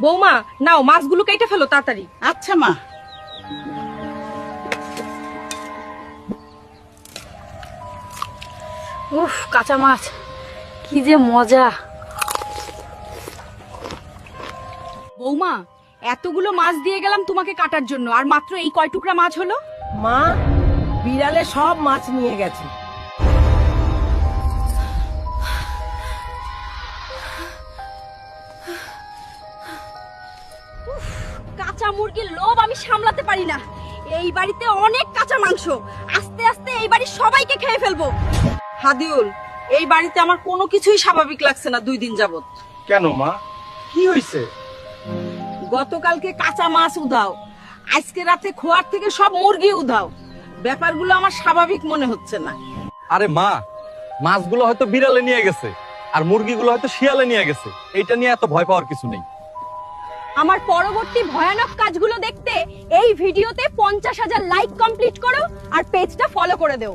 বৌমা নাও মাছগুলো কেটে ফেলো তাড়াতাড়ি। আচ্ছা মা। উফ, কাঁচা মাছ কি যে মজা। বৌমা এতগুলো মাছ দিয়ে গেলাম তোমাকে কাটার জন্য, আর মাত্র এই কয় টুকরা মাছ হলো। মা, বিড়ালে সব মাছ নিয়ে গেছে। কাঁচা মুরগির লোভ আমি সামলাতে পারি না। এই বাড়িতে অনেক কাঁচা মাংস, আস্তে আস্তে এই বাড়ির সবাইকে খেয়ে ফেলবো। হাদিউল, এই বাড়িতে আমার কোনো কিছুই স্বাভাবিক লাগছে না 2 দিন যাবত। কেন মা, কি হয়েছে? গতকালকে কাঁচা মাছ উধাও, আজকে রাতে খোয়ার থেকে সব মুরগি উধাও। ব্যাপারগুলো আমার স্বাভাবিক মনে হচ্ছে না। আরে মা, মাছগুলো হয়তো বিড়ালে নিয়ে গেছে আর মুরগিগুলো হয়তো শিয়ালে নিয়ে গেছে, এইটা নিয়ে এত ভয় পাওয়ার কিছু নেই। আমার পরবর্তী ভয়ানক কাজগুলো দেখতে এই ভিডিওতে 50,000 লাইক কমপ্লিট করো আর পেজটা ফলো করে দেও।